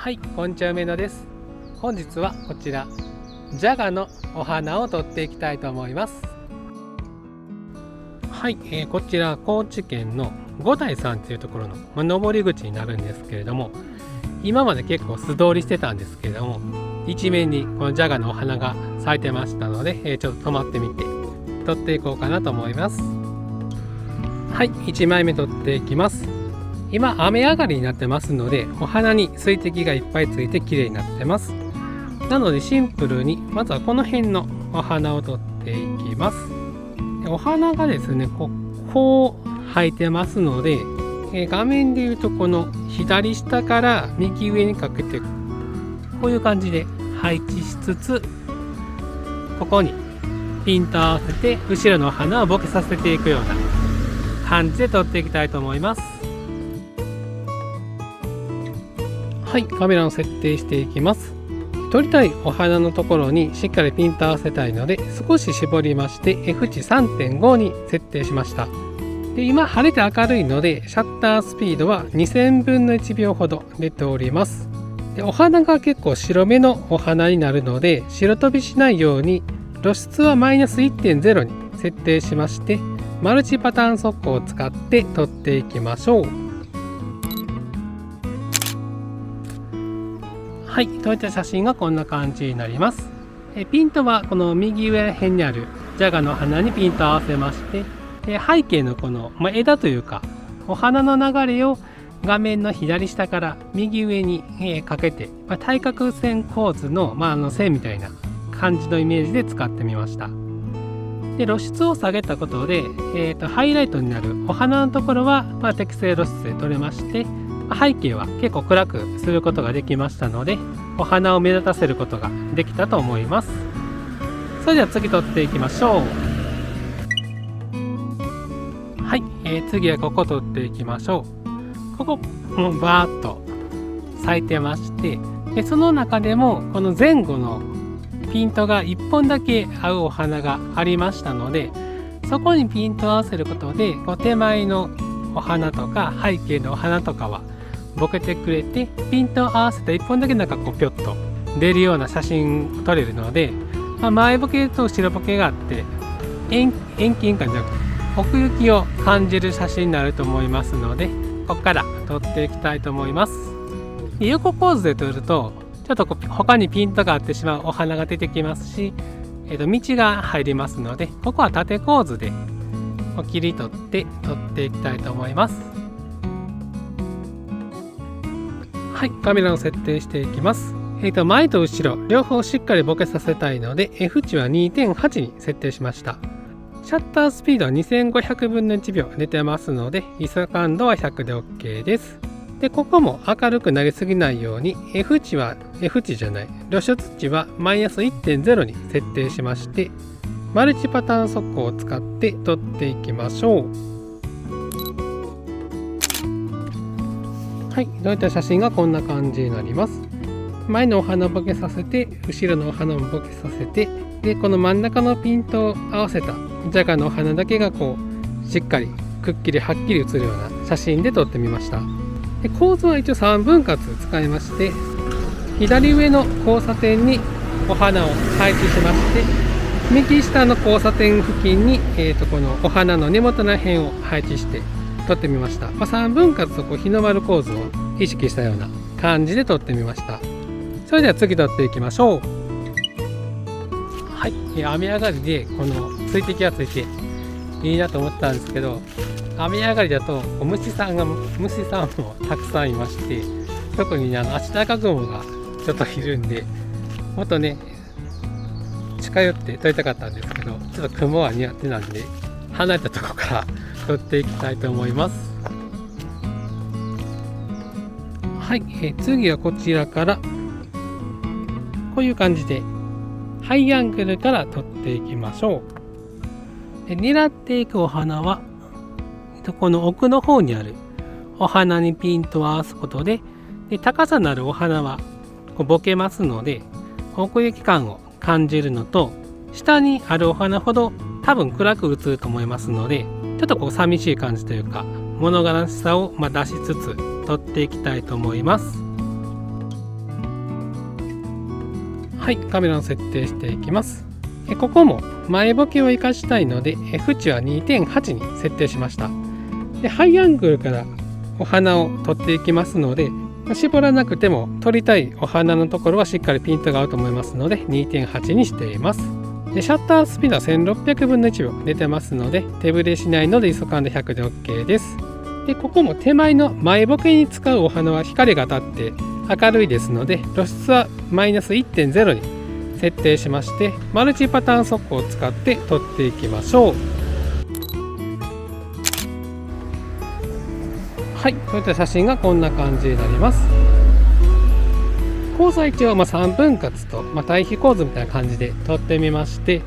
はい、こんにちは、梅野です。本日はこちらジャガのお花を撮っていきたいと思います。はい、こちら高知県の五台山というところの登り口になるんですけれども、今まで結構素通りしてたんですけれども、一面にこのジャガのお花が咲いてましたので、ちょっと止まってみて撮っていこうかなと思います。はい、1枚目撮っていきます。今雨上がりになってますので、お花に水滴がいっぱいついて綺麗になってます。なのでシンプルにまずはこの辺のお花を撮っていきます。お花がですねこう生えてますので、画面でいうとこの左下から右上にかけてこういう感じで配置しつつ、ここにピント合わせて後ろのお花をボケさせていくような感じで撮っていきたいと思います。はい、カメラを設定していきます。撮りたいお花のところにしっかりピント合わせたいので、少し絞りまして F 値 3.5 に設定しました。で、今晴れて明るいのでシャッタースピードは2000分の1秒ほど出ております。で、お花が結構白めのお花になるので白飛びしないように露出はマイナス 1.0 に設定しまして、マルチパターン速攻を使って撮っていきましょう。はい、撮れた写真がこんな感じになります。ピントはこの右上辺にあるジャガの花にピントを合わせまして、背景のこの、枝というかお花の流れを画面の左下から右上に、かけて、対角線構図の、線みたいな感じのイメージで使ってみました。で、露出を下げたことで、ハイライトになるお花のところは、適正露出で撮れまして、背景は結構暗くすることができましたので、お花を目立たせることができたと思います。それでは次撮っていきましょう。はい、次はここ撮っていきましょう。ここもうバーッと咲いてまして、でその中でもこの前後のピントが1本だけ合うお花がありましたので、そこにピントを合わせることでこう手前のお花とか背景のお花とかはボケてくれて、ピントを合わせた1本だけなんかこうピョッと出るような写真撮れるので、前ボケと後ろボケがあって遠近感じゃなくて奥行きを感じる写真になると思いますので、ここから撮っていきたいと思います。横ポーズで撮るとちょっと他にピントが合ってしまうお花が出てきますし、道が入りますので、ここは縦構図で切り取って撮っていきたいと思います。はい、カメラを設定していきます。前と後ろ両方しっかりボケさせたいので F 値は 2.8 に設定しました。シャッタースピードは2500分の1秒出てますので、イソ感度は100で OK です。で、ここも明るくなりすぎないように F 値じゃない露出値はマイナス 1.0 に設定しまして、マルチパターン速攻を使って撮っていきましょう。はい、どういった写真がこんな感じになります。前のお花をボケさせて、後ろのお花もボケさせて、でこの真ん中のピントを合わせたジャガのお花だけがこうしっかりくっきりはっきり写るような写真で撮ってみました。で、構図は一応3分割使いまして、左上の交差点にお花を配置しまして、右下の交差点付近に、このお花の根元ら辺を配置して撮ってみました。3分割と日の丸構図を意識したような感じで撮ってみました。それでは次撮っていきましょう。はい、雨上がりでこの水滴がついていいなと思ったんですけど、雨上がりだと虫さんもたくさんいまして、特にアシタカグモがちょっといるんで、もっとね近寄って撮りたかったんですけど、ちょっと雲は苦手なんで離れたところから撮っていきたいと思います。はい、次はこちらからこういう感じでハイアングルから撮っていきましょう。狙っていくお花はこの奥の方にあるお花にピントを合わすことで、高さのあるお花はこうボケますので奥行き感を感じるのと、下にあるお花ほど多分暗く映ると思いますので、ちょっとこう寂しい感じというか物悲しさを出しつつ撮っていきたいと思います。はい、カメラの設定していきます。ここも前ボケを生かしたいので、縁は 2.8 に設定しました。でハイアングルからお花を撮っていきますので、絞らなくても撮りたいお花のところはしっかりピントが合うと思いますので 2.8 にしています。でシャッタースピードは1600分の1秒出てますので、手ブレしないので ISO 感度100で OK です。でここも手前の前ボケに使うお花は光が当たって明るいですので、露出はマイナス 1.0 に設定しまして、マルチパターン速攻を使って撮っていきましょう。はい、こういった写真がこんな感じになります。構図は一応3分割と、対比構図みたいな感じで撮ってみまして、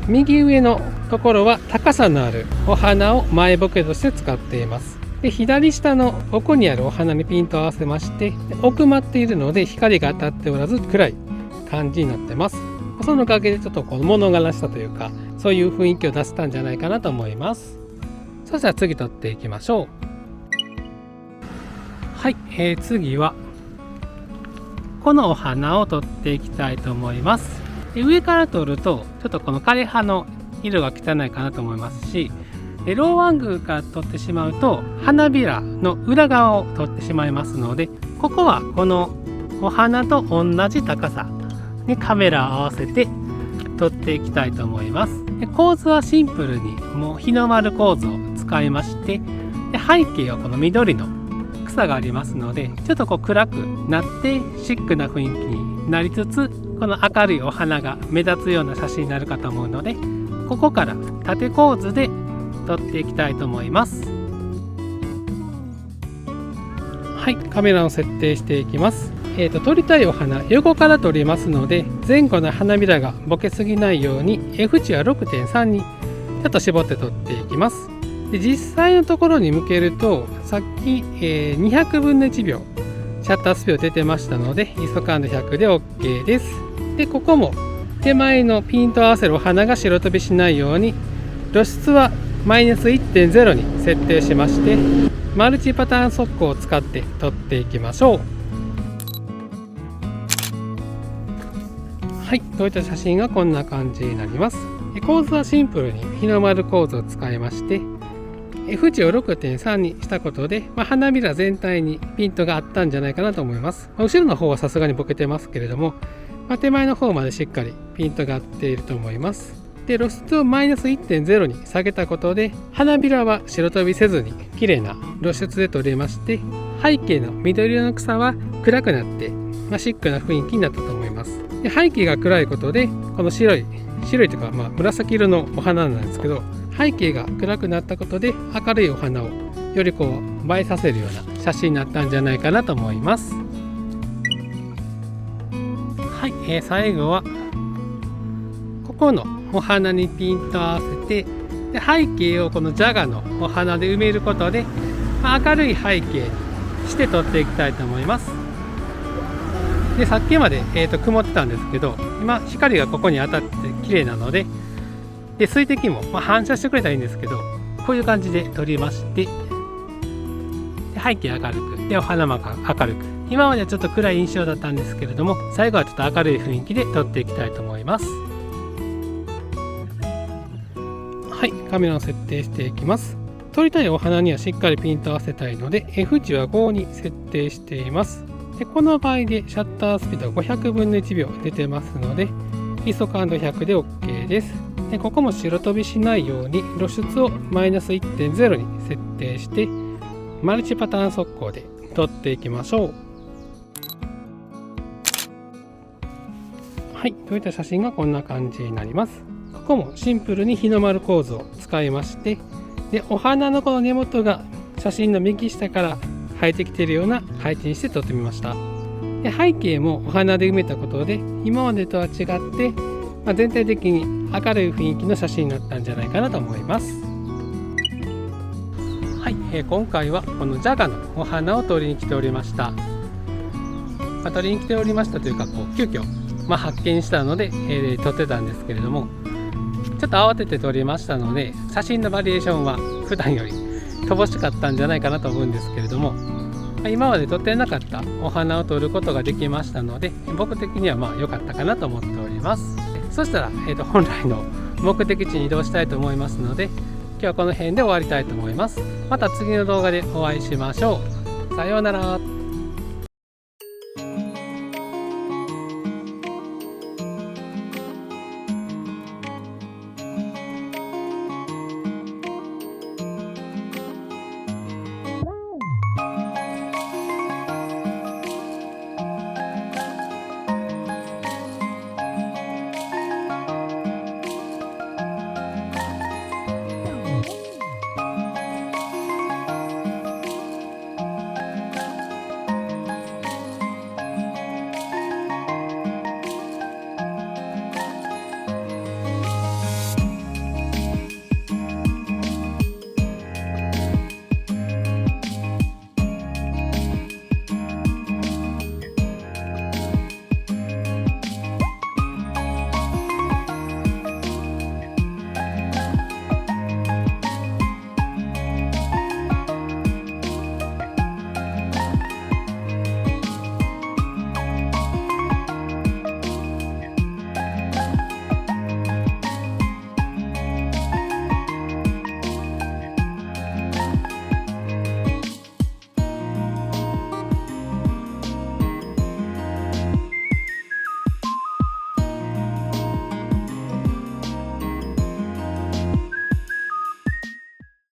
右上のところは高さのあるお花を前ボケとして使っています。で左下の奥にあるお花にピントを合わせまして、奥まっているので光が当たっておらず暗い感じになってます。そのおかげでちょっとこの物悲しさというか、そういう雰囲気を出せたんじゃないかなと思います。そしたら次撮っていきましょう。はい、次はこのお花を撮っていきたいと思います。上から撮るとちょっとこの枯葉の色が汚いかなと思いますし、ローアングルから撮ってしまうと花びらの裏側を撮ってしまいますので、ここはこのお花と同じ高さにカメラを合わせて撮っていきたいと思います。構図はシンプルにもう日の丸構図を使いまして、背景はこの緑の草がありますので、ちょっとこう暗くなってシックな雰囲気になりつつ、この明るいお花が目立つような写真になるかと思うので、ここから縦構図で撮っていきたいと思います。はい、カメラを設定していきます。撮りたいお花横から撮りますので、前後の花びらがボケすぎないように F 値は 6.3 にちょっと絞って撮っていきます。で実際のところに向けると、さっき、200分の1秒シャッタースピード出てましたので ISO 感度100で OK です。でここも手前のピント合わせるお花が白飛びしないように露出はマイナス 1.0 に設定しまして、マルチパターン速攻を使って撮っていきましょう。はい、こういった写真がこんな感じになります。構図はシンプルに日の丸構図を使いまして、F 値を 6.3 にしたことで、花びら全体にピントがあったんじゃないかなと思います。後ろの方はさすがにボケてますけれども、手前の方までしっかりピントが合っていると思います。で露出をマイナス 1.0 に下げたことで、花びらは白飛びせずに綺麗な露出で撮れまして、背景の緑色の草は暗くなって、シックな雰囲気になったと思います。で背景が暗いことで、この白いというか、紫色のお花なんですけど、背景が暗くなったことで明るいお花をよりこう映えさせるような写真になったんじゃないかなと思います。はい、最後はここのお花にピントを合わせて、で背景をこのジャガのお花で埋めることで、明るい背景にして撮っていきたいと思います。でさっきまで、曇ってたんですけど、今光がここに当たって綺麗なので、水滴も、反射してくれたらいいんですけど、こういう感じで撮りまして、で背景明るく、でお花も明るく、今まではちょっと暗い印象だったんですけれども、最後はちょっと明るい雰囲気で撮っていきたいと思います。はい、カメラを設定していきます。撮りたいお花にはしっかりピントを合わせたいので F 値は5に設定しています。でこの場合でシャッタースピード500分の1秒出てますので ISO 感度100で OK です。でここも白飛びしないように露出をマイナス 1.0 に設定してマルチパターン速攻で撮っていきましょう。はい、こういった写真がこんな感じになります。ここもシンプルに日の丸構図を使いまして、でお花のこの根元が写真の右下から生えてきているような配置にして撮ってみました。で背景もお花で埋めたことで今までとは違って、全体的に明るい雰囲気の写真になったんじゃないかなと思います。はい、今回はこのジャガのお花を撮りに来ておりました。撮りに来ておりましたというか、急遽発見したので、撮ってたんですけれども、ちょっと慌てて撮りましたので写真のバリエーションは普段より乏しかったんじゃないかなと思うんですけれども、今まで撮ってなかったお花を撮ることができましたので、僕的には良かったかなと思っております。そしたら、本来の目的地に移動したいと思いますので、今日はこの辺で終わりたいと思います。また次の動画でお会いしましょう。さようなら。